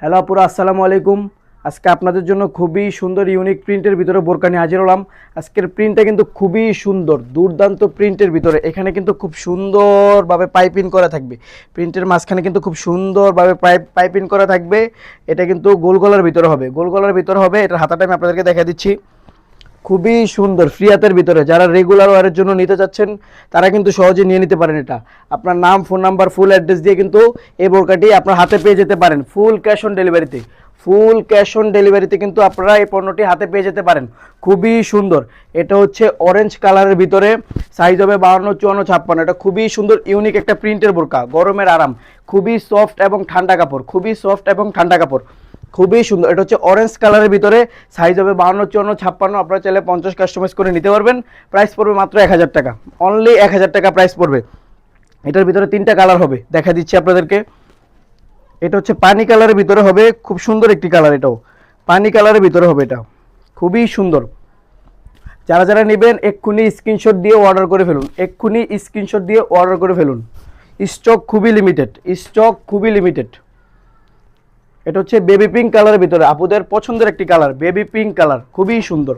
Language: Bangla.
হ্যালো আপুরা, আসসালামু আলাইকুম। আজকে আপনাদের জন্য খুবই সুন্দর ইউনিক প্রিন্টের ভিতরে বোরকা নিয়ে হাজির হলাম। আজকের প্রিন্টটা কিন্তু খুবই সুন্দর, দুর্দান্ত প্রিন্টের ভিতরে। এখানে কিন্তু খুব সুন্দরভাবে পাইপিং করা থাকবে। প্রিন্টের মাঝখানে কিন্তু খুব সুন্দরভাবে পাইপিং করা থাকবে। এটা কিন্তু গোল গলার ভিতরে হবে, গোল গলার ভিতরে হবে। এটার হাতাটা আমি আপনাদেরকে দেখা দিচ্ছি। খুবই সুন্দর ফ্রি হাতের ভিতরে। যারা রেগুলার ওয়ারের জন্য নিতে চাচ্ছেন তারা কিন্তু সহজে নিয়ে নিতে পারেন। এটা আপনার নাম, ফোন নাম্বার, ফুল অ্যাড্রেস দিয়ে কিন্তু এই বোরকাটি আপনার হাতে পেয়ে যেতে পারেন ফুল ক্যাশ অন ডেলিভারিতে। ফুল ক্যাশ অন ডেলিভারিতে কিন্তু আপনারা এই পণ্যটি হাতে পেয়ে যেতে পারেন। খুবই সুন্দর। এটা হচ্ছে অরেঞ্জ কালারের ভিতরে, সাইজ হবে 52, 54, 56। এটা খুবই সুন্দর ইউনিক একটা প্রিন্টের বোরকা, গরমের আরাম। খুবই সফট এবং ঠান্ডা কাপড়, খুবই সফট এবং ঠান্ডা কাপড়, খুবই সুন্দর। এটা হচ্ছে অরেঞ্জ কালারের ভিতরে, সাইজ হবে 52, 54, 56। আপনারা চাইলে 50 কাস্টমাইজ করে নিতে পারবেন। প্রাইস পড়বে মাত্র 1000 টাকা, অনলি 1000 টাকা প্রাইস পড়বে। এটার ভিতরে 3টা কালার হবে, দেখা দিচ্ছি আপনাদেরকে। এটা হচ্ছে পানি কালারের ভিতরে হবে, খুব সুন্দর একটি কালার। এটাও পানি কালারের ভিতরে হবে, এটা খুবই সুন্দর। যারা যারা নেবেন এক্ষুনি স্ক্রিনশট দিয়ে অর্ডার করে ফেলুন, এক্ষুনি স্ক্রিনশট দিয়ে অর্ডার করে ফেলুন। স্টক খুবই লিমিটেড, স্টক খুবই লিমিটেড। এটা হচ্ছে বেবি পিঙ্ক কালারের ভিতরে, আপুদের পছন্দের একটি কালার, বেবি পিঙ্ক কালার, খুবই সুন্দর।